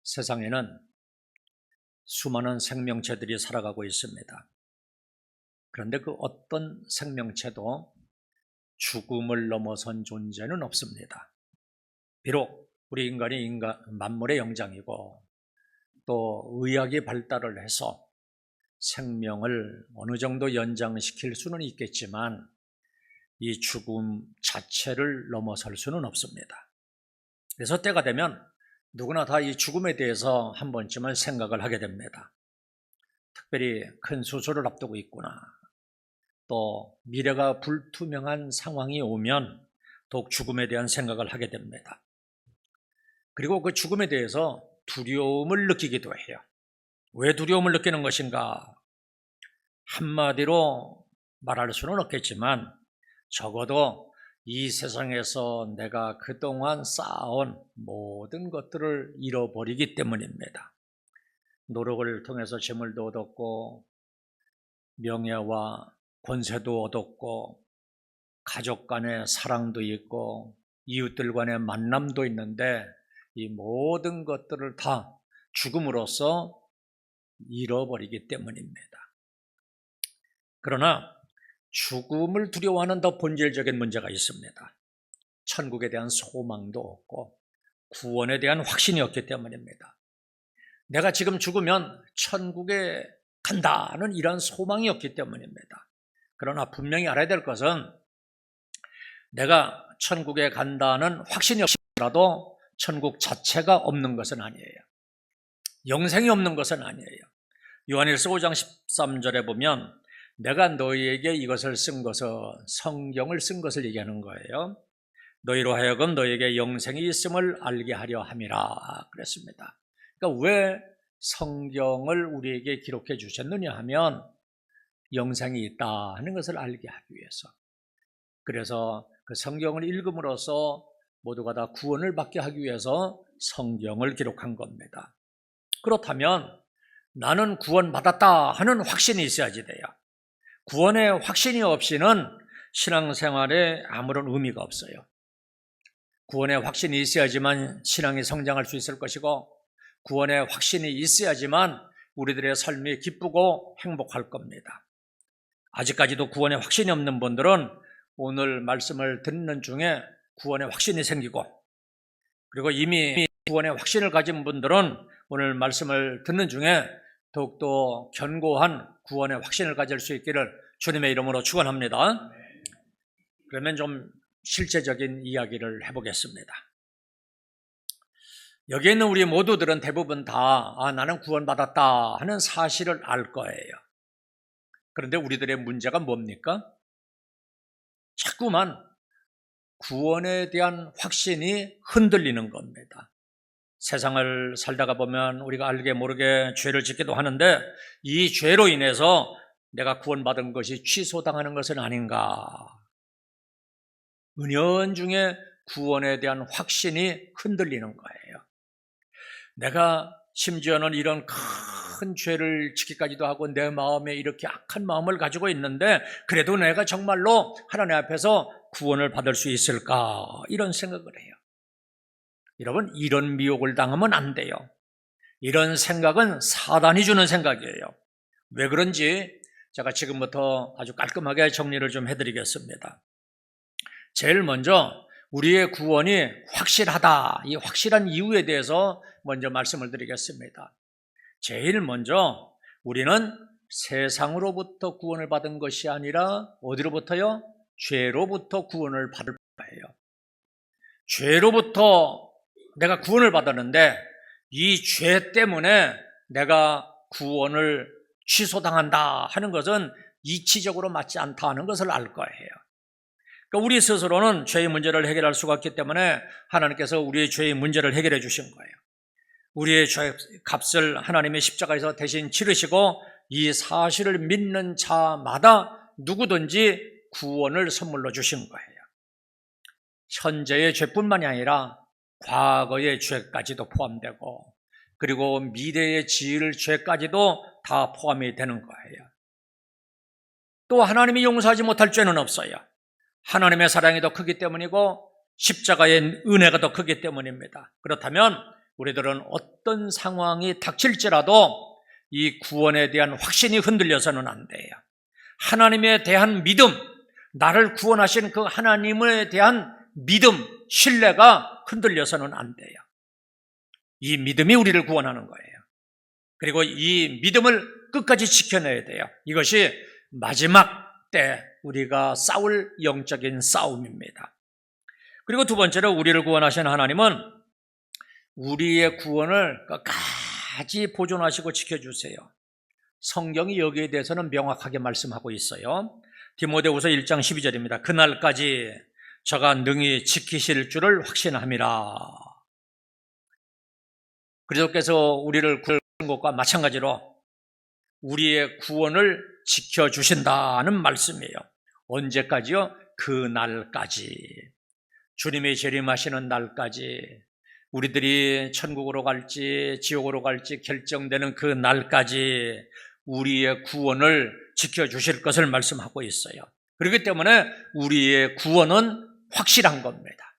세상에는 수많은 생명체들이 살아가고 있습니다. 그런데 그 어떤 생명체도 죽음을 넘어선 존재는 없습니다. 비록 우리 인간이 만물의 영장이고 또 의학이 발달을 해서 생명을 어느 정도 연장시킬 수는 있겠지만 이 죽음 자체를 넘어설 수는 없습니다. 그래서 때가 되면 누구나 다 이 죽음에 대해서 한 번쯤은 생각을 하게 됩니다. 특별히 큰 수술을 앞두고 있구나, 또 미래가 불투명한 상황이 오면 더욱 죽음에 대한 생각을 하게 됩니다. 그리고 그 죽음에 대해서 두려움을 느끼기도 해요. 왜 두려움을 느끼는 것인가? 한마디로 말할 수는 없겠지만 적어도 이 세상에서 내가 그동안 쌓아온 모든 것들을 잃어버리기 때문입니다. 노력을 통해서 재물도 얻었고 명예와 권세도 얻었고 가족 간의 사랑도 있고 이웃들 간의 만남도 있는데 이 모든 것들을 다 죽음으로써 잃어버리기 때문입니다. 그러나 죽음을 두려워하는 더 본질적인 문제가 있습니다. 천국에 대한 소망도 없고 구원에 대한 확신이 없기 때문입니다. 내가 지금 죽으면 천국에 간다는 이런 소망이 없기 때문입니다. 그러나 분명히 알아야 될 것은 내가 천국에 간다는 확신이 없더라도 천국 자체가 없는 것은 아니에요. 영생이 없는 것은 아니에요. 요한일서 5장 13절에 보면 내가 너희에게 이것을 쓴 것은 성경을 쓴 것을 얘기하는 거예요. 너희로 하여금 너희에게 영생이 있음을 알게 하려 함이라 그랬습니다. 그러니까 왜 성경을 우리에게 기록해 주셨느냐 하면 영생이 있다 하는 것을 알게 하기 위해서. 그래서 그 성경을 읽음으로써 모두가 다 구원을 받게 하기 위해서 성경을 기록한 겁니다. 그렇다면 나는 구원받았다 하는 확신이 있어야지 돼요. 구원의 확신이 없이는 신앙생활에 아무런 의미가 없어요. 구원의 확신이 있어야지만 신앙이 성장할 수 있을 것이고 구원의 확신이 있어야지만 우리들의 삶이 기쁘고 행복할 겁니다. 아직까지도 구원의 확신이 없는 분들은 오늘 말씀을 듣는 중에 구원의 확신이 생기고, 그리고 이미 구원의 확신을 가진 분들은 오늘 말씀을 듣는 중에 더욱더 견고한 구원의 확신을 가질 수 있기를 주님의 이름으로 축원합니다. 그러면 좀 실제적인 이야기를 해보겠습니다. 여기 있는 우리 모두들은 대부분 다 나는 구원받았다 하는 사실을 알 거예요. 그런데 우리들의 문제가 뭡니까? 자꾸만 구원에 대한 확신이 흔들리는 겁니다. 세상을 살다가 보면 우리가 알게 모르게 죄를 짓기도 하는데 이 죄로 인해서 내가 구원받은 것이 취소당하는 것은 아닌가? 은연중에 구원에 대한 확신이 흔들리는 거예요. 내가 심지어는 이런 큰 죄를 짓기까지도 하고 내 마음에 이렇게 악한 마음을 가지고 있는데 그래도 내가 정말로 하나님 앞에서 구원을 받을 수 있을까? 이런 생각을 해요. 여러분, 이런 미혹을 당하면 안 돼요. 이런 생각은 사단이 주는 생각이에요. 왜 그런지 제가 지금부터 아주 깔끔하게 정리를 좀 해드리겠습니다. 제일 먼저 우리의 구원이 확실하다, 이 확실한 이유에 대해서 먼저 말씀을 드리겠습니다. 제일 먼저 우리는 세상으로부터 구원을 받은 것이 아니라 어디로부터요? 죄로부터 구원을 받을 거예요. 죄로부터 내가 구원을 받았는데 이 죄 때문에 내가 구원을 취소당한다 하는 것은 이치적으로 맞지 않다 하는 것을 알 거예요. 그러니까 우리 스스로는 죄의 문제를 해결할 수가 없기 때문에 하나님께서 우리의 죄의 문제를 해결해 주신 거예요. 우리의 죄 값을 하나님의 십자가에서 대신 치르시고 이 사실을 믿는 자마다 누구든지 구원을 선물로 주신 거예요. 현재의 죄뿐만이 아니라 과거의 죄까지도 포함되고 그리고 미래의 지을 죄까지도 다 포함이 되는 거예요. 또 하나님이 용서하지 못할 죄는 없어요. 하나님의 사랑이 더 크기 때문이고 십자가의 은혜가 더 크기 때문입니다. 그렇다면 우리들은 어떤 상황이 닥칠지라도 이 구원에 대한 확신이 흔들려서는 안 돼요. 하나님에 대한 믿음, 나를 구원하신 그 하나님에 대한 믿음, 신뢰가 흔들려서는 안 돼요. 이 믿음이 우리를 구원하는 거예요. 그리고 이 믿음을 끝까지 지켜내야 돼요. 이것이 마지막 때 우리가 싸울 영적인 싸움입니다. 그리고 두 번째로 우리를 구원하신 하나님은 우리의 구원을 끝까지 보존하시고 지켜주세요. 성경이 여기에 대해서는 명확하게 말씀하고 있어요. 디모데후서 1장 12절입니다. 그날까지 저가 능히 지키실 줄을 확신함이라. 그리스도께서 우리를 구원하신 것과 마찬가지로 우리의 구원을 지켜주신다는 말씀이에요. 언제까지요? 그날까지. 주님이 재림하시는 날까지, 우리들이 천국으로 갈지 지옥으로 갈지 결정되는 그 날까지 우리의 구원을 지켜주실 것을 말씀하고 있어요. 그렇기 때문에 우리의 구원은 확실한 겁니다.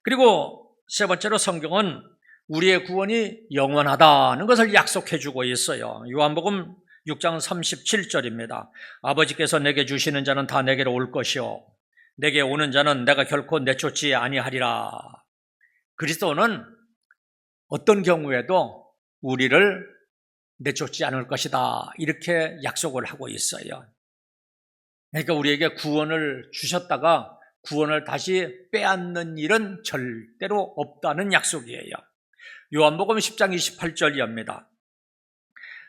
그리고 세 번째로 성경은 우리의 구원이 영원하다는 것을 약속해 주고 있어요. 요한복음 6장 37절입니다. 아버지께서 내게 주시는 자는 다 내게로 올 것이요 내게 오는 자는 내가 결코 내쫓지 아니하리라. 그리스도는 어떤 경우에도 우리를 내쫓지 않을 것이다, 이렇게 약속을 하고 있어요. 그러니까 우리에게 구원을 주셨다가 구원을 다시 빼앗는 일은 절대로 없다는 약속이에요. 요한복음 10장 28절이옵니다.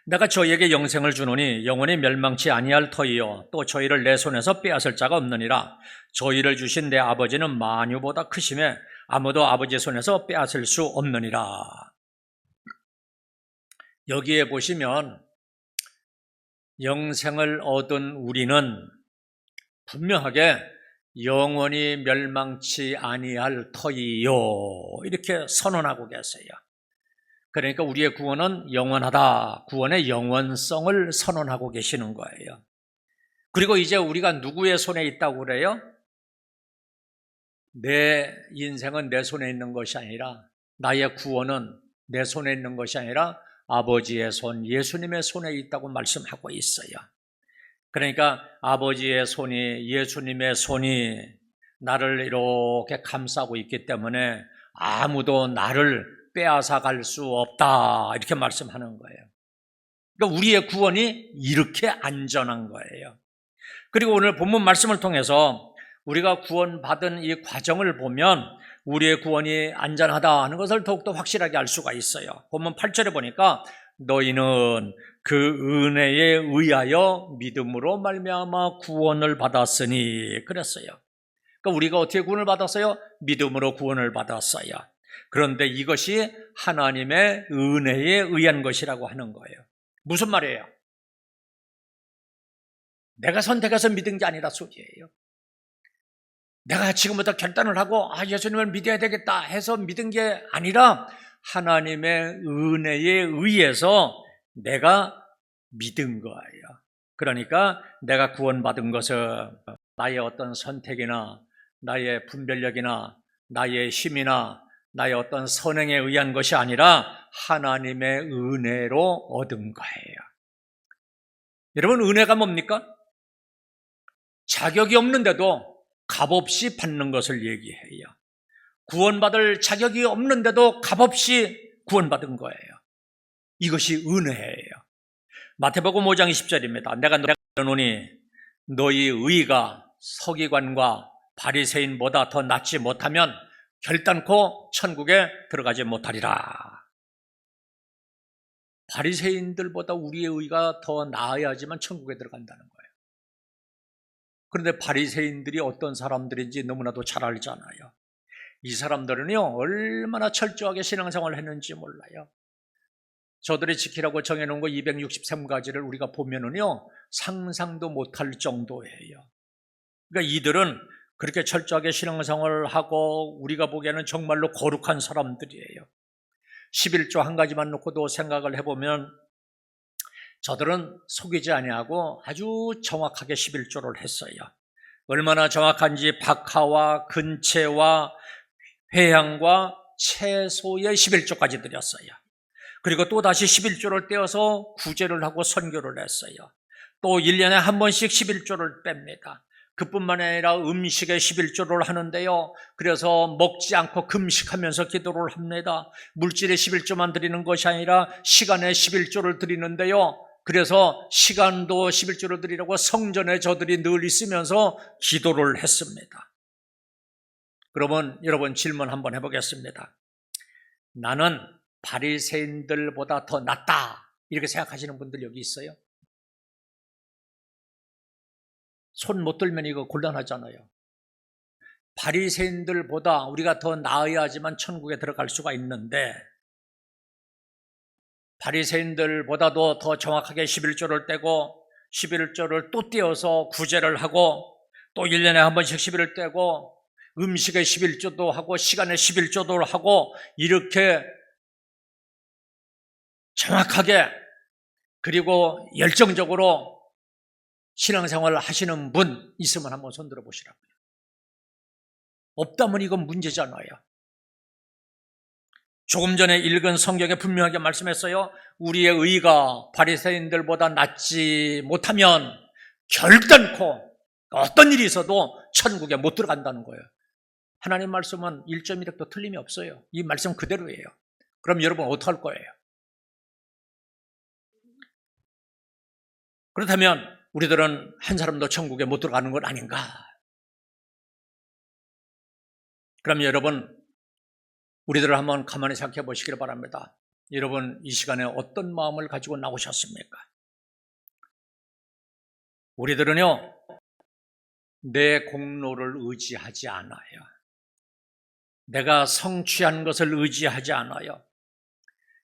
내가 저희에게 영생을 주노니 영원히 멸망치 아니할 터이요 또 저희를 내 손에서 빼앗을 자가 없느니라. 저희를 주신 내 아버지는 만유보다 크심에 아무도 아버지의 손에서 빼앗을 수 없느니라. 여기에 보시면 영생을 얻은 우리는 분명하게 영원히 멸망치 아니할 터이요 이렇게 선언하고 계세요. 그러니까 우리의 구원은 영원하다, 구원의 영원성을 선언하고 계시는 거예요. 그리고 이제 우리가 누구의 손에 있다고 그래요? 내 인생은 내 손에 있는 것이 아니라, 나의 구원은 내 손에 있는 것이 아니라 아버지의 손, 예수님의 손에 있다고 말씀하고 있어요. 그러니까 아버지의 손이, 예수님의 손이 나를 이렇게 감싸고 있기 때문에 아무도 나를 빼앗아 갈 수 없다, 이렇게 말씀하는 거예요. 그러니까 우리의 구원이 이렇게 안전한 거예요. 그리고 오늘 본문 말씀을 통해서 우리가 구원받은 이 과정을 보면 우리의 구원이 안전하다 하는 것을 더욱더 확실하게 알 수가 있어요. 본문 8절에 보니까 너희는 그 은혜에 의하여 믿음으로 말미암아 구원을 받았으니 그랬어요. 그러니까 우리가 어떻게 구원을 받았어요? 믿음으로 구원을 받았어요. 그런데 이것이 하나님의 은혜에 의한 것이라고 하는 거예요. 무슨 말이에요? 내가 선택해서 믿은 게 아니라 소리예요. 내가 지금부터 결단을 하고 예수님을 믿어야 되겠다 해서 믿은 게 아니라 하나님의 은혜에 의해서 내가 믿은 거예요. 그러니까 내가 구원받은 것은 나의 어떤 선택이나 나의 분별력이나 나의 힘이나 나의 어떤 선행에 의한 것이 아니라 하나님의 은혜로 얻은 거예요. 여러분, 은혜가 뭡니까? 자격이 없는데도 값없이 받는 것을 얘기해요. 구원받을 자격이 없는데도 값없이 구원받은 거예요. 이것이 은혜예요. 마태복음 5장 20절입니다. 내가 너노니 너희 의가 서기관과 바리새인보다 더 낫지 못하면 결단코 천국에 들어가지 못하리라. 바리새인들보다 우리의 의가 더 나아야지만 천국에 들어간다는 거예요. 그런데 바리새인들이 어떤 사람들인지 너무나도 잘 알잖아요. 이 사람들은요, 얼마나 철저하게 신앙생활을 했는지 몰라요. 저들이 지키라고 정해놓은 거 263가지를 우리가 보면은요, 상상도 못할 정도예요. 그러니까 이들은 그렇게 철저하게 신앙생활을 하고 우리가 보기에는 정말로 거룩한 사람들이에요. 11조 한 가지만 놓고도 생각을 해보면 저들은 속이지 아니하고 아주 정확하게 11조를 했어요. 얼마나 정확한지 박하와 근체와 회향과 최소의 11조까지 드렸어요. 그리고 또 다시 11조를 떼어서 구제를 하고 선교를 했어요. 또 1년에 한 번씩 11조를 뺍니다. 그뿐만 아니라 음식에 11조를 하는데요. 그래서 먹지 않고 금식하면서 기도를 합니다. 물질에 11조만 드리는 것이 아니라 시간에 11조를 드리는데요. 그래서 시간도 11조를 드리라고 성전에 저들이 늘 있으면서 기도를 했습니다. 그러면 여러분 질문 한번 해보겠습니다. 나는 바리새인들보다 더 낫다 이렇게 생각하시는 분들 여기 있어요? 손 못 들면 이거 곤란하잖아요. 바리새인들보다 우리가 더 나아야지만 천국에 들어갈 수가 있는데 바리새인들보다도 더 정확하게 11조를 떼고 11조를 또 떼어서 구제를 하고 또 1년에 한 번씩 11을 떼고 음식에 11조도 하고 시간에 11조도 하고 이렇게 정확하게 그리고 열정적으로 신앙생활을 하시는 분 있으면 한번 손 들어보시라고요. 없다면 이건 문제잖아요. 조금 전에 읽은 성경에 분명하게 말씀했어요. 우리의 의가 바리새인들보다 낫지 못하면 결단코 어떤 일이 있어도 천국에 못 들어간다는 거예요. 하나님 말씀은 1.1획도 틀림이 없어요. 이 말씀 그대로예요. 그럼 여러분 어떡할 거예요? 그렇다면 우리들은 한 사람도 천국에 못 들어가는 건 아닌가? 그럼 여러분 우리들을 한번 가만히 생각해 보시길 바랍니다. 여러분 이 시간에 어떤 마음을 가지고 나오셨습니까? 우리들은요 내 공로를 의지하지 않아요. 내가 성취한 것을 의지하지 않아요.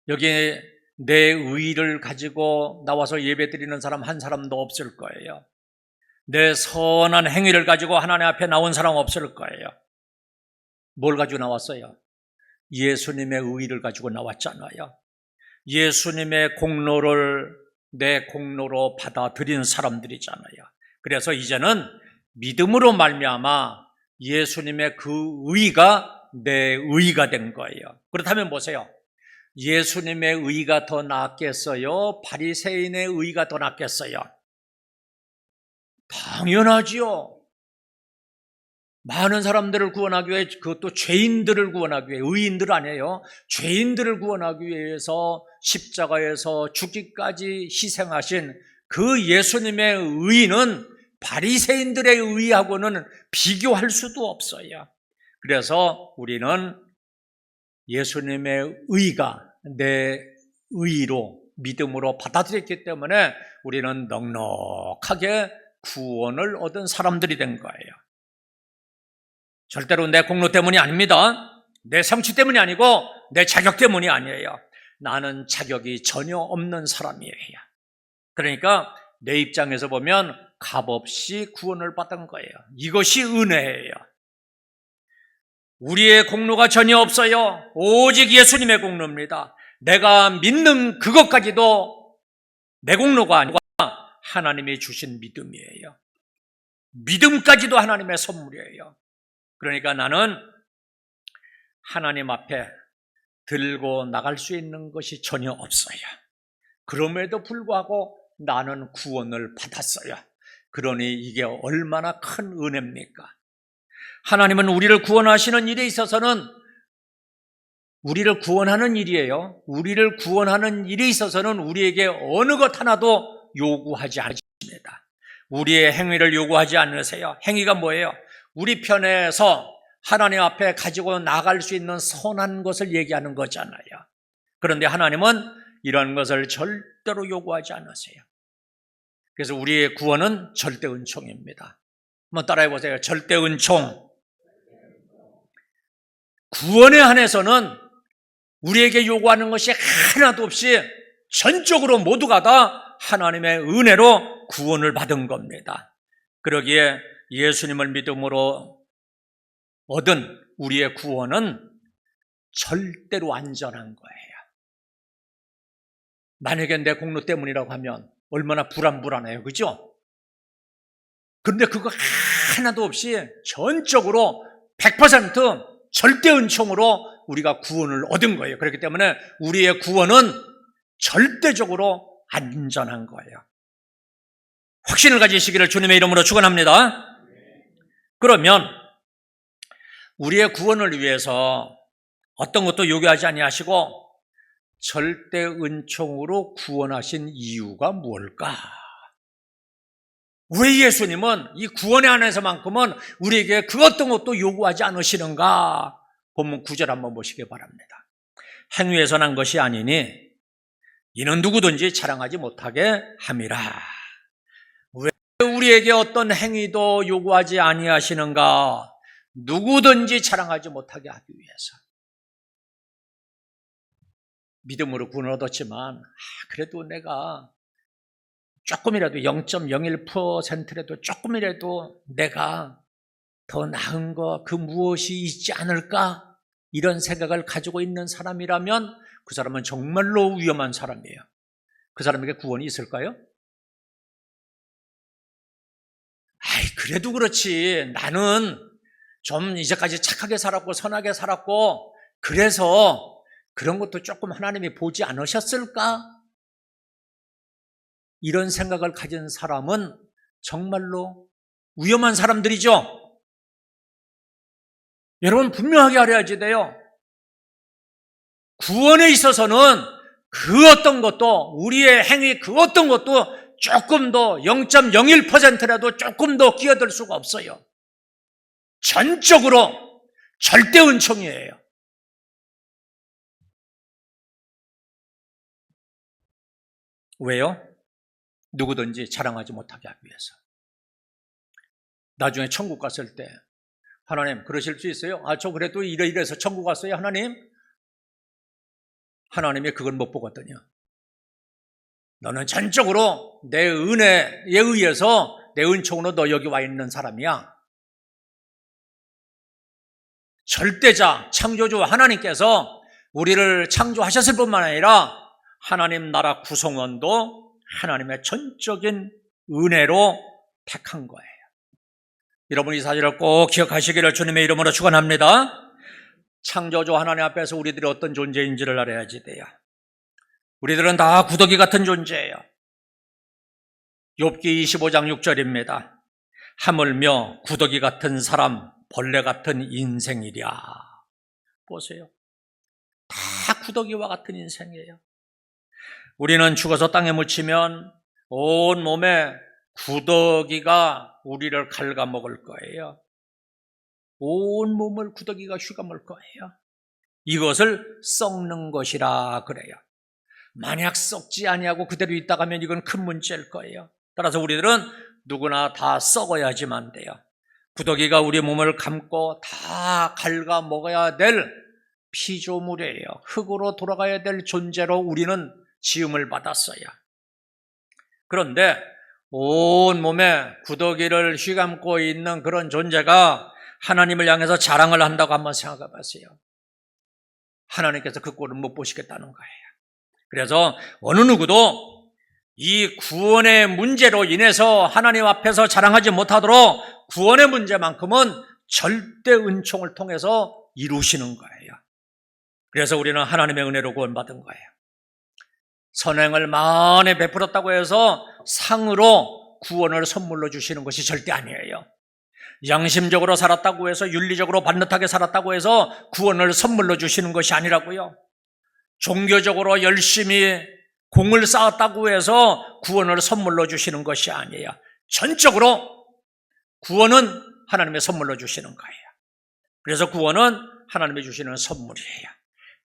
여기에 내 의의를 가지고 나와서 예배드리는 사람 한 사람도 없을 거예요. 내 선한 행위를 가지고 하나님 앞에 나온 사람 없을 거예요. 뭘 가지고 나왔어요? 예수님의 의의를 가지고 나왔잖아요. 예수님의 공로를 내 공로로 받아들인 사람들이잖아요. 그래서 이제는 믿음으로 말미암아 예수님의 그 의의가 내 의의가 된 거예요. 그렇다면 보세요. 예수님의 의의가 더 낫겠어요? 바리새인의 의의가 더 낫겠어요? 당연하지요. 많은 사람들을 구원하기 위해, 그것도 죄인들을 구원하기 위해, 의인들 아니에요. 죄인들을 구원하기 위해서 십자가에서 죽기까지 희생하신 그 예수님의 의의는 바리새인들의 의의하고는 비교할 수도 없어요. 그래서 우리는 예수님의 의의가 내 의의로 믿음으로 받아들였기 때문에 우리는 넉넉하게 구원을 얻은 사람들이 된 거예요. 절대로 내 공로 때문이 아닙니다. 내 성취 때문이 아니고 내 자격 때문이 아니에요. 나는 자격이 전혀 없는 사람이에요. 그러니까 내 입장에서 보면 값없이 구원을 받은 거예요. 이것이 은혜예요. 우리의 공로가 전혀 없어요. 오직 예수님의 공로입니다. 내가 믿는 그것까지도 내 공로가 아니고 하나님이 주신 믿음이에요. 믿음까지도 하나님의 선물이에요. 그러니까 나는 하나님 앞에 들고 나갈 수 있는 것이 전혀 없어요. 그럼에도 불구하고 나는 구원을 받았어요. 그러니 이게 얼마나 큰 은혜입니까? 하나님은 우리를 구원하시는 일에 있어서는 우리를 구원하는 일이에요. 우리를 구원하는 일에 있어서는 우리에게 어느 것 하나도 요구하지 않으십니다. 우리의 행위를 요구하지 않으세요. 행위가 뭐예요? 우리 편에서 하나님 앞에 가지고 나갈 수 있는 선한 것을 얘기하는 거잖아요. 그런데 하나님은 이런 것을 절대로 요구하지 않으세요. 그래서 우리의 구원은 절대 은총입니다. 한번 따라해 보세요. 절대 은총. 구원에 한해서는 우리에게 요구하는 것이 하나도 없이 전적으로 모두가 다 하나님의 은혜로 구원을 받은 겁니다. 그러기에 예수님을 믿음으로 얻은 우리의 구원은 절대로 안전한 거예요. 만약에 내 공로 때문이라고 하면 얼마나 불안해요. 그죠? 그런데 그거 하나도 없이 전적으로 100% 절대 은총으로 우리가 구원을 얻은 거예요. 그렇기 때문에 우리의 구원은 절대적으로 안전한 거예요. 확신을 가지시기를 주님의 이름으로 축원합니다. 그러면 우리의 구원을 위해서 어떤 것도 요구하지 아니하시고 절대 은총으로 구원하신 이유가 뭘까? 왜 예수님은 이 구원에 한해서만큼은 우리에게 그 어떤 것도 요구하지 않으시는가? 본문 9절 한번 보시기 바랍니다. 행위에서 난 것이 아니니 이는 누구든지 자랑하지 못하게 함이라. 왜 우리에게 어떤 행위도 요구하지 아니하시는가? 누구든지 자랑하지 못하게 하기 위해서. 믿음으로 구원을 얻었지만 그래도 내가 조금이라도 0.01%라도 조금이라도 내가 더 나은 거 그 무엇이 있지 않을까? 이런 생각을 가지고 있는 사람이라면 그 사람은 정말로 위험한 사람이에요. 그 사람에게 구원이 있을까요? 그래도 그렇지. 나는 좀 이제까지 착하게 살았고 선하게 살았고 그래서 그런 것도 조금 하나님이 보지 않으셨을까? 이런 생각을 가진 사람은 정말로 위험한 사람들이죠. 여러분 분명하게 알아야지 돼요. 구원에 있어서는 그 어떤 것도 우리의 행위 그 어떤 것도 조금 더 0.01%라도 조금 더 끼어들 수가 없어요. 전적으로 절대 은총이에요. 왜요? 누구든지 자랑하지 못하게 하기 위해서. 나중에 천국 갔을 때 하나님 그러실 수 있어요? 저 그래도 이래서 천국 갔어요 하나님? 하나님이 그걸 못 보거든요. 너는 전적으로 내 은혜에 의해서 내 은총으로 너 여기 와 있는 사람이야. 절대자 창조주 하나님께서 우리를 창조하셨을 뿐만 아니라 하나님 나라 구성원도 하나님의 전적인 은혜로 택한 거예요. 여러분 이 사실을 꼭 기억하시기를 주님의 이름으로 축원합니다. 창조주 하나님 앞에서 우리들이 어떤 존재인지를 알아야지 돼요. 우리들은 다 구더기 같은 존재예요. 욥기 25장 6절입니다. 하물며 구더기 같은 사람, 벌레 같은 인생이랴. 보세요. 다 구더기와 같은 인생이에요. 우리는 죽어서 땅에 묻히면 온 몸에 구더기가 우리를 갉아먹을 거예요. 온 몸을 구더기가 휘감을 거예요. 이것을 썩는 것이라 그래요. 만약 썩지 아니하고 그대로 있다가 하면 이건 큰 문제일 거예요. 따라서 우리들은 누구나 다 썩어야지만 돼요. 구더기가 우리 몸을 감고 다 갉아먹어야 될 피조물이에요. 흙으로 돌아가야 될 존재로 우리는 지음을 받았어요. 그런데 온 몸에 구더기를 휘감고 있는 그런 존재가 하나님을 향해서 자랑을 한다고 한번 생각해 보세요. 하나님께서 그 꼴을 못 보시겠다는 거예요. 그래서 어느 누구도 이 구원의 문제로 인해서 하나님 앞에서 자랑하지 못하도록 구원의 문제만큼은 절대 은총을 통해서 이루시는 거예요. 그래서 우리는 하나님의 은혜로 구원받은 거예요. 선행을 많이 베풀었다고 해서 상으로 구원을 선물로 주시는 것이 절대 아니에요. 양심적으로 살았다고 해서 윤리적으로 반듯하게 살았다고 해서 구원을 선물로 주시는 것이 아니라고요. 종교적으로 열심히 공을 쌓았다고 해서 구원을 선물로 주시는 것이 아니에요. 전적으로 구원은 하나님의 선물로 주시는 거예요. 그래서 구원은 하나님이 주시는 선물이에요.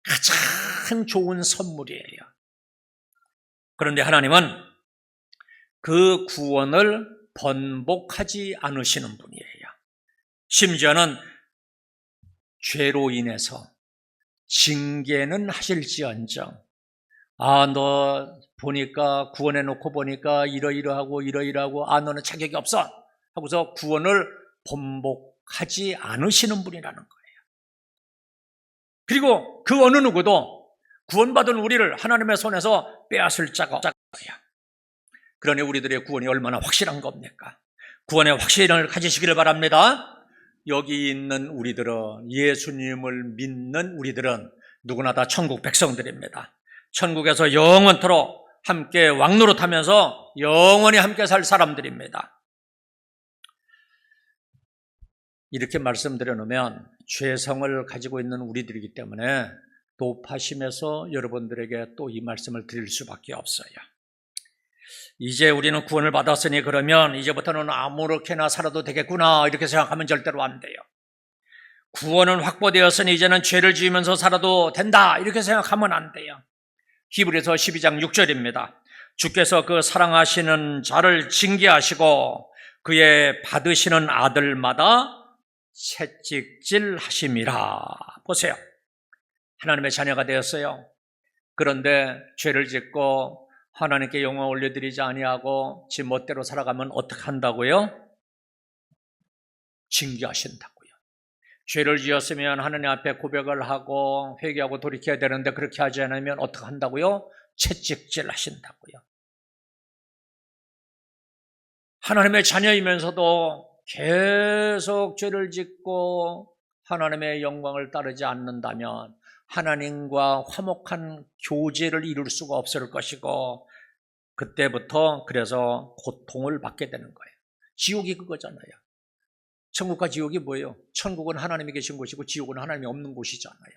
가장 좋은 선물이에요. 그런데 하나님은 그 구원을 번복하지 않으시는 분이에요. 심지어는 죄로 인해서 징계는 하실지언정 너 보니까 구원해 놓고 보니까 이러이러하고 너는 자격이 없어 하고서 구원을 번복하지 않으시는 분이라는 거예요. 그리고 그 어느 누구도 구원받은 우리를 하나님의 손에서 빼앗을 자가 없어요. 그러니 우리들의 구원이 얼마나 확실한 겁니까? 구원의 확신을 가지시기를 바랍니다. 여기 있는 우리들은, 예수님을 믿는 우리들은 누구나 다 천국 백성들입니다. 천국에서 영원토록 함께 왕노릇하면서 영원히 함께 살 사람들입니다. 이렇게 말씀드려 놓으면 죄성을 가지고 있는 우리들이기 때문에 높아심에서 여러분들에게 또 이 말씀을 드릴 수밖에 없어요. 이제 우리는 구원을 받았으니 그러면 이제부터는 아무렇게나 살아도 되겠구나 이렇게 생각하면 절대로 안 돼요. 구원은 확보되었으니 이제는 죄를 지으면서 살아도 된다 이렇게 생각하면 안 돼요. 히브리서 12장 6절입니다. 주께서 그 사랑하시는 자를 징계하시고 그의 받으시는 아들마다 채찍질 하심이라. 보세요. 하나님의 자녀가 되었어요. 그런데 죄를 짓고 하나님께 영광 올려드리지 아니하고 지 멋대로 살아가면 어떻게 한다고요? 징계하신다고요. 죄를 지었으면 하나님 앞에 고백을 하고 회개하고 돌이켜야 되는데 그렇게 하지 않으면 어떻게 한다고요? 채찍질 하신다고요. 하나님의 자녀이면서도 계속 죄를 짓고 하나님의 영광을 따르지 않는다면 하나님과 화목한 교제를 이룰 수가 없을 것이고 그때부터 그래서 고통을 받게 되는 거예요. 지옥이 그거잖아요. 천국과 지옥이 뭐예요? 천국은 하나님이 계신 곳이고 지옥은 하나님이 없는 곳이잖아요.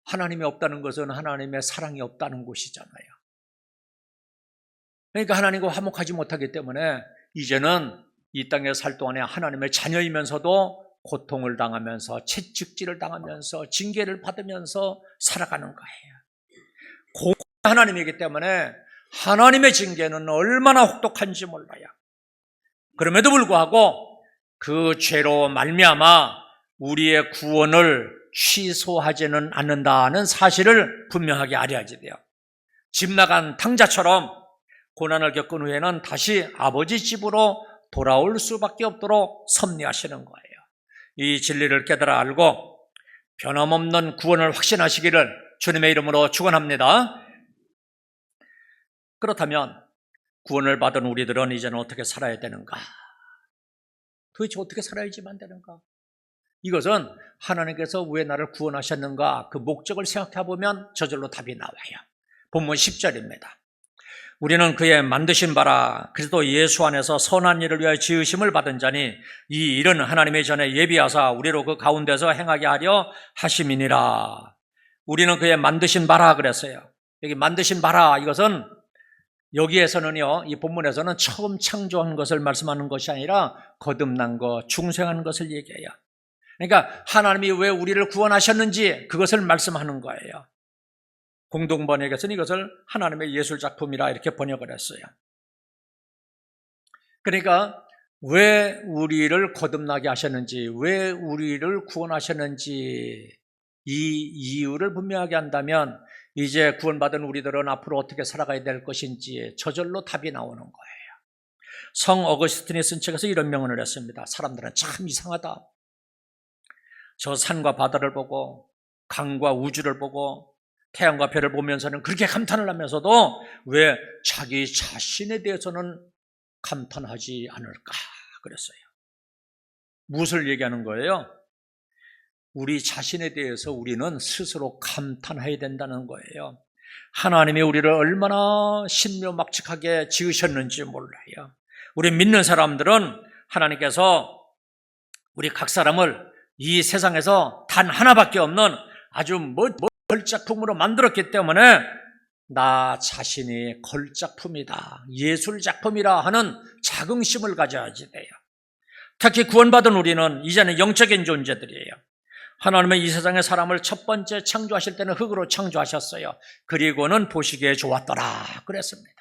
하나님이 없다는 것은 하나님의 사랑이 없다는 곳이잖아요. 그러니까 하나님과 화목하지 못하기 때문에 이제는 이 땅에 살 동안에 하나님의 자녀이면서도 고통을 당하면서 채찍질을 당하면서 징계를 받으면서 살아가는 거예요. 공의의 하나님이기 때문에 하나님의 징계는 얼마나 혹독한지 몰라요. 그럼에도 불구하고 그 죄로 말미암아 우리의 구원을 취소하지는 않는다는 사실을 분명하게 알아야지 돼요. 집 나간 탕자처럼 고난을 겪은 후에는 다시 아버지 집으로 돌아올 수밖에 없도록 섭리하시는 거예요. 이 진리를 깨달아 알고 변함없는 구원을 확신하시기를 주님의 이름으로 축원합니다. 그렇다면 구원을 받은 우리들은 이제는 어떻게 살아야 되는가? 도대체 어떻게 살아야지만 되는가? 이것은 하나님께서 왜 나를 구원하셨는가? 그 목적을 생각해 보면 저절로 답이 나와요. 본문 10절입니다. 우리는 그의 만드신 바라 그리스도 예수 안에서 선한 일을 위하여 지으심을 받은 자니 이 일은 하나님의 전에 예비하사 우리로 그 가운데서 행하게 하려 하심이니라. 우리는 그의 만드신 바라 그랬어요. 여기 만드신 바라 이것은 여기에서는요, 이 본문에서는 처음 창조한 것을 말씀하는 것이 아니라 거듭난 것, 중생한 것을 얘기해요. 그러니까 하나님이 왜 우리를 구원하셨는지 그것을 말씀하는 거예요. 공동번역에서는 이것을 하나님의 예술작품이라 이렇게 번역을 했어요. 그러니까 왜 우리를 거듭나게 하셨는지, 왜 우리를 구원하셨는지 이 이유를 분명하게 한다면 이제 구원받은 우리들은 앞으로 어떻게 살아가야 될 것인지 저절로 답이 나오는 거예요. 성 어거스틴이 쓴 책에서 이런 명언을 했습니다. 사람들은 참 이상하다. 저 산과 바다를 보고 강과 우주를 보고 태양과 별을 보면서는 그렇게 감탄을 하면서도 왜 자기 자신에 대해서는 감탄하지 않을까 그랬어요. 무엇을 얘기하는 거예요? 우리 자신에 대해서 우리는 스스로 감탄해야 된다는 거예요. 하나님이 우리를 얼마나 신묘막측하게 지으셨는지 몰라요. 우리 믿는 사람들은 하나님께서 우리 각 사람을 이 세상에서 단 하나밖에 없는 아주 걸작품으로 만들었기 때문에 나 자신이 걸작품이다, 예술작품이라 하는 자긍심을 가져야지 돼요. 특히 구원받은 우리는 이제는 영적인 존재들이에요. 하나님은 이 세상의 사람을 첫 번째 창조하실 때는 흙으로 창조하셨어요. 그리고는 보시기에 좋았더라 그랬습니다.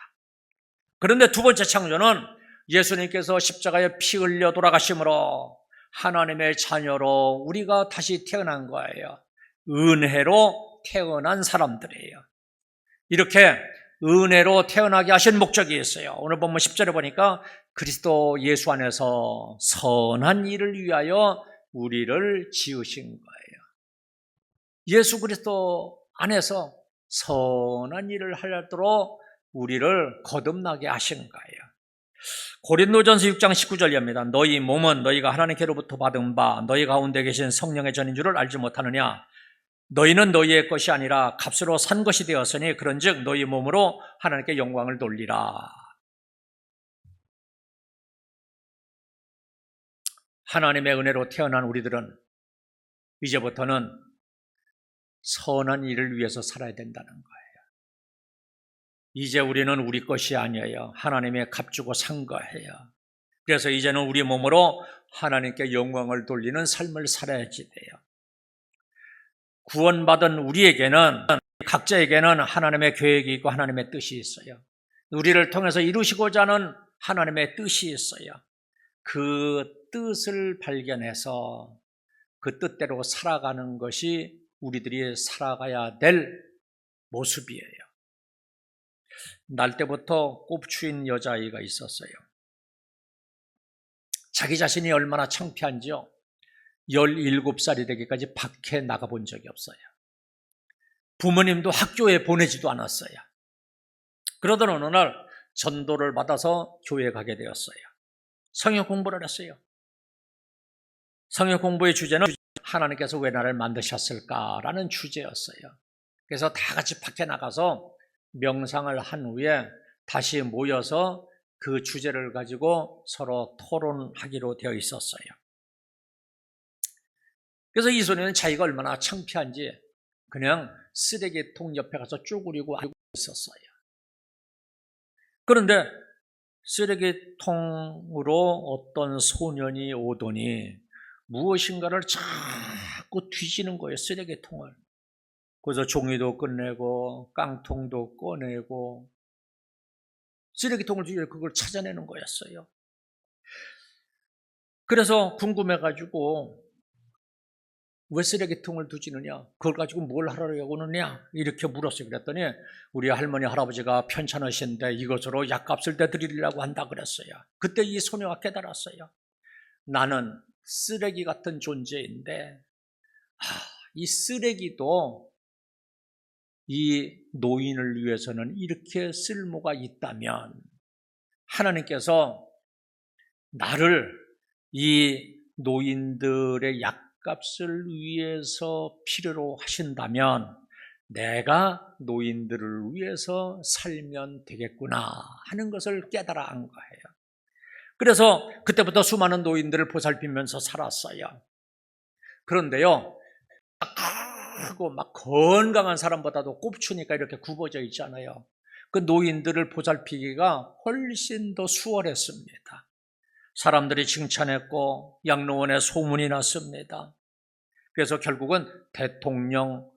그런데 두 번째 창조는 예수님께서 십자가에 피 흘려 돌아가심으로 하나님의 자녀로 우리가 다시 태어난 거예요. 은혜로 태어난 사람들이에요. 이렇게 은혜로 태어나게 하신 목적이 있어요. 오늘 본문 10절에 보니까 그리스도 예수 안에서 선한 일을 위하여 우리를 지으신 거예요. 예수 그리스도 안에서 선한 일을 하도록 우리를 거듭나게 하신 거예요. 고린도전서 6장 19절입니다. 너희 몸은 너희가 하나님께로부터 받은 바 너희 가운데 계신 성령의 전인 줄을 알지 못하느냐. 너희는 너희의 것이 아니라 값으로 산 것이 되었으니 그런즉 너희 몸으로 하나님께 영광을 돌리라. 하나님의 은혜로 태어난 우리들은 이제부터는 선한 일을 위해서 살아야 된다는 거예요. 이제 우리는 우리 것이 아니에요. 하나님의 값주고 산 거예요. 그래서 이제는 우리 몸으로 하나님께 영광을 돌리는 삶을 살아야지 돼요. 구원받은 우리에게는, 각자에게는 하나님의 계획이 있고 하나님의 뜻이 있어요. 우리를 통해서 이루시고자 하는 하나님의 뜻이 있어요. 그 뜻을 발견해서 그 뜻대로 살아가는 것이 우리들이 살아가야 될 모습이에요. 날 때부터 꼽추인 여자아이가 있었어요. 자기 자신이 얼마나 창피한지요. 17살이 되기까지 밖에 나가본 적이 없어요. 부모님도 학교에 보내지도 않았어요. 그러던 어느 날 전도를 받아서 교회에 가게 되었어요. 성역 공부를 했어요. 성역 공부의 주제는 하나님께서 왜 나를 만드셨을까라는 주제였어요. 그래서 다 같이 밖에 나가서 명상을 한 후에 다시 모여서 그 주제를 가지고 서로 토론하기로 되어 있었어요. 그래서 이 소녀는 자기가 얼마나 창피한지 그냥 쓰레기통 옆에 가서 쪼그리고 앉고 있었어요. 그런데 쓰레기통으로 어떤 소년이 오더니 무엇인가를 자꾸 뒤지는 거예요. 쓰레기통을. 그래서 종이도 꺼내고 깡통도 꺼내고 쓰레기통을 뒤져 그걸 찾아내는 거였어요. 그래서 궁금해가지고 왜 쓰레기통을 뒤지느냐? 그걸 가지고 뭘 하려고 하느냐? 이렇게 물었어요. 그랬더니 우리 할머니 할아버지가 편찮으신데 이것으로 약값을 대드리려고 한다 그랬어요. 그때 이 소녀가 깨달았어요. 나는 쓰레기 같은 존재인데 이 쓰레기도 이 노인을 위해서는 이렇게 쓸모가 있다면 하나님께서 나를 이 노인들의 약값을 위해서 필요로 하신다면 내가 노인들을 위해서 살면 되겠구나 하는 것을 깨달아 한 거예요. 그래서 그때부터 수많은 노인들을 보살피면서 살았어요. 그런데요, 크고 막 건강한 사람보다도 꼽추니까 이렇게 굽어져 있잖아요. 그 노인들을 보살피기가 훨씬 더 수월했습니다. 사람들이 칭찬했고 양로원에 소문이 났습니다. 그래서 결국은 대통령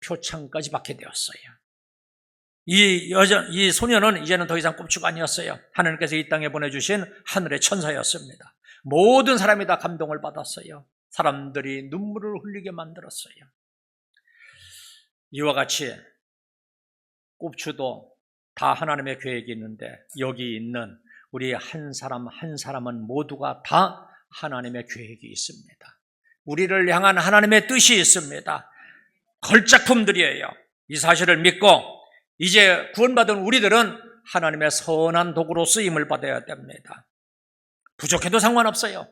표창까지 받게 되었어요. 이 소녀는 이제는 더 이상 꼽추가 아니었어요. 하나님께서 이 땅에 보내주신 하늘의 천사였습니다. 모든 사람이 다 감동을 받았어요. 사람들이 눈물을 흘리게 만들었어요. 이와 같이 꼽추도 다 하나님의 계획이 있는데 여기 있는 우리 한 사람 한 사람은 모두가 다 하나님의 계획이 있습니다. 우리를 향한 하나님의 뜻이 있습니다. 걸작품들이에요. 이 사실을 믿고 이제 구원받은 우리들은 하나님의 선한 도구로 쓰임을 받아야 됩니다. 부족해도 상관없어요.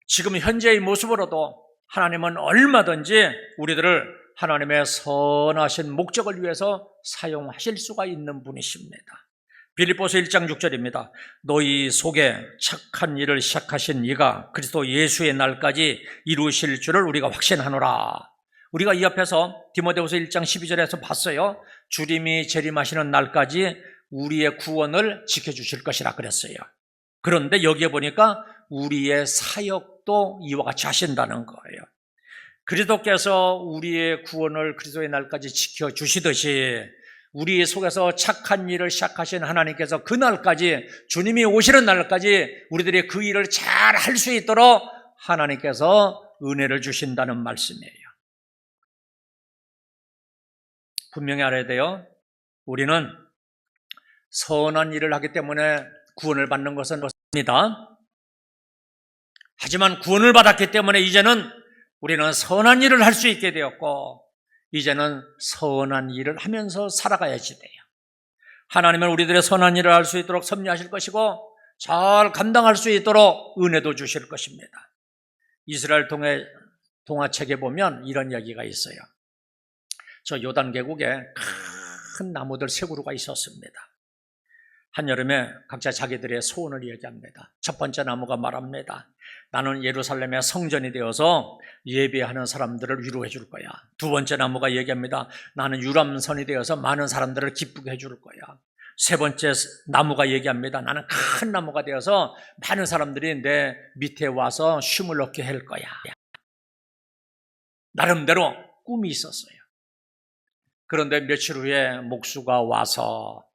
지금 현재의 모습으로도 하나님은 얼마든지 우리들을 하나님의 선하신 목적을 위해서 사용하실 수가 있는 분이십니다. 빌립보서 1장 6절입니다. 너희 속에 착한 일을 시작하신 이가 그리스도 예수의 날까지 이루실 줄을 우리가 확신하노라. 우리가 이 앞에서 디모데후서 1장 12절에서 봤어요. 주님이 재림하시는 날까지 우리의 구원을 지켜주실 것이라 그랬어요. 그런데 여기에 보니까 우리의 사역도 이와 같이 하신다는 거예요. 그리스도께서 우리의 구원을 그리스도의 날까지 지켜주시듯이 우리 속에서 착한 일을 시작하신 하나님께서 그 날까지 주님이 오시는 날까지 우리들이 그 일을 잘 할 수 있도록 하나님께서 은혜를 주신다는 말씀이에요. 분명히 알아야 돼요. 우리는 선한 일을 하기 때문에 구원을 받는 것은 없습니다. 하지만 구원을 받았기 때문에 이제는 우리는 선한 일을 할 수 있게 되었고 이제는 선한 일을 하면서 살아가야지 돼요. 하나님은 우리들의 선한 일을 할 수 있도록 섭리하실 것이고 잘 감당할 수 있도록 은혜도 주실 것입니다. 이스라엘 동화책에 보면 이런 이야기가 있어요. 저 요단 계곡에 큰 나무들 세 그루가 있었습니다. 한여름에 각자 자기들의 소원을 얘기합니다. 첫 번째 나무가 말합니다. 나는 예루살렘의 성전이 되어서 예배하는 사람들을 위로해 줄 거야. 두 번째 나무가 얘기합니다. 나는 유람선이 되어서 많은 사람들을 기쁘게 해줄 거야. 세 번째 나무가 얘기합니다. 나는 큰 나무가 되어서 많은 사람들이 내 밑에 와서 쉼을 얻게 할 거야. 나름대로 꿈이 있었어요. 그런데 며칠 후에 목수가 와서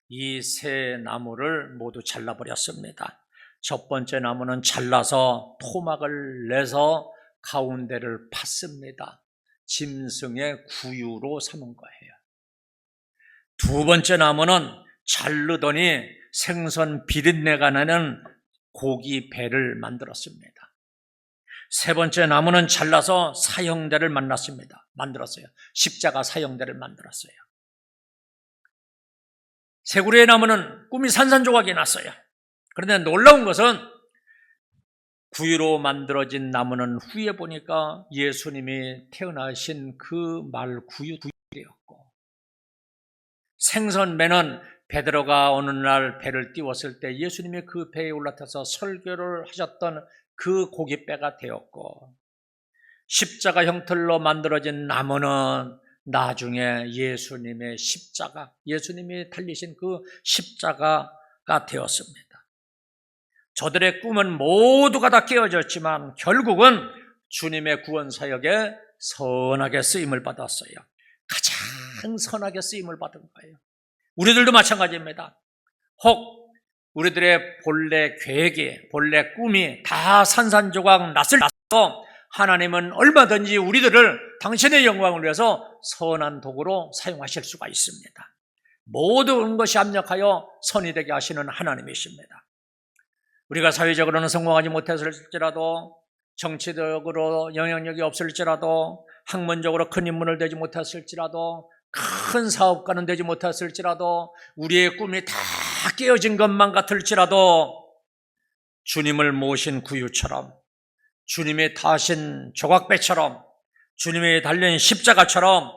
이 세 나무를 모두 잘라버렸습니다. 첫 번째 나무는 잘라서 토막을 내서 가운데를 팠습니다. 짐승의 구유로 삼은 거예요. 두 번째 나무는 자르더니 생선 비린내가 나는 고기 배를 만들었습니다. 세 번째 나무는 잘라서 사형대를 만들었어요. 십자가 사형대를 만들었어요. 세 그루의 나무는 꿈이 산산조각이 났어요. 그런데 놀라운 것은 구유로 만들어진 나무는 후에 보니까 예수님이 태어나신 그 말 구유였고, 생선배는 베드로가 어느 날 배를 띄웠을 때 예수님이 그 배에 올라타서 설교를 하셨던 그 고깃배가 되었고, 십자가 형틀로 만들어진 나무는 나중에 예수님의 십자가, 예수님이 달리신 그 십자가가 되었습니다. 저들의 꿈은 모두가 다 깨어졌지만 결국은 주님의 구원 사역에 선하게 쓰임을 받았어요. 가장 선하게 쓰임을 받은 거예요. 우리들도 마찬가지입니다. 혹 우리들의 본래 계획이, 본래 꿈이 다 산산조각 났을 때도 하나님은 얼마든지 우리들을 당신의 영광을 위해서 선한 도구로 사용하실 수가 있습니다. 모든 것이 합력하여 선이 되게 하시는 하나님이십니다. 우리가 사회적으로는 성공하지 못했을지라도, 정치적으로 영향력이 없을지라도, 학문적으로 큰 인물을 되지 못했을지라도, 큰 사업가는 되지 못했을지라도, 우리의 꿈이 다 깨어진 것만 같을지라도 주님을 모신 구유처럼, 주님이 타신 조각배처럼, 주님이 달린 십자가처럼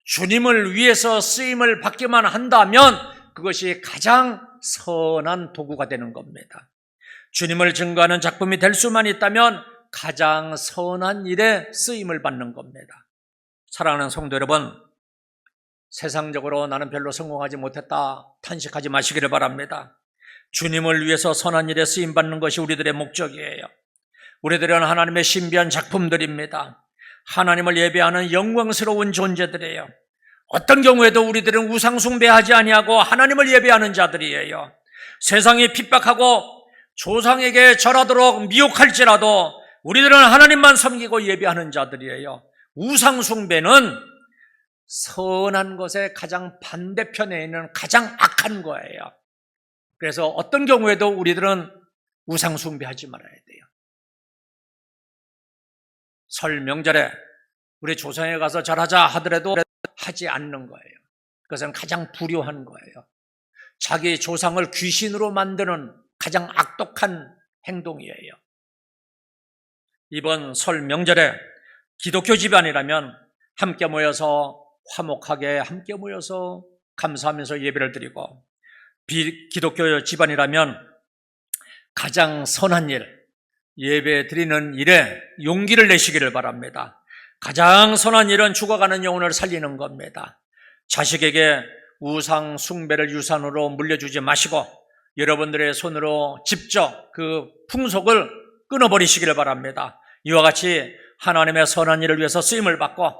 주님을 위해서 쓰임을 받기만 한다면 그것이 가장 선한 도구가 되는 겁니다. 주님을 증거하는 작품이 될 수만 있다면 가장 선한 일에 쓰임을 받는 겁니다. 사랑하는 성도 여러분, 세상적으로 나는 별로 성공하지 못했다 탄식하지 마시기를 바랍니다. 주님을 위해서 선한 일에 쓰임받는 것이 우리들의 목적이에요. 우리들은 하나님의 신비한 작품들입니다. 하나님을 예배하는 영광스러운 존재들이에요. 어떤 경우에도 우리들은 우상 숭배하지 아니하고 하나님을 예배하는 자들이에요. 세상이 핍박하고 조상에게 절하도록 미혹할지라도 우리들은 하나님만 섬기고 예배하는 자들이에요. 우상 숭배는 선한 것의 가장 반대편에 있는 가장 악한 거예요. 그래서 어떤 경우에도 우리들은 우상 숭배하지 말아야 돼요. 설 명절에 우리 조상에 가서 절하자 하더라도 하지 않는 거예요. 그것은 가장 불효한 거예요. 자기 조상을 귀신으로 만드는 가장 악독한 행동이에요. 이번 설 명절에 기독교 집안이라면 함께 모여서 화목하게 함께 모여서 감사하면서 예배를 드리고, 비기독교 집안이라면 가장 선한 일, 예배 드리는 일에 용기를 내시기를 바랍니다. 가장 선한 일은 죽어가는 영혼을 살리는 겁니다. 자식에게 우상 숭배를 유산으로 물려주지 마시고 여러분들의 손으로 직접 그 풍속을 끊어버리시기를 바랍니다. 이와 같이 하나님의 선한 일을 위해서 쓰임을 받고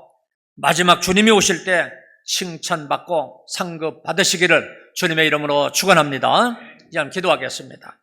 마지막 주님이 오실 때 칭찬받고 상급 받으시기를 주님의 이름으로 축원합니다. 이제 기도하겠습니다.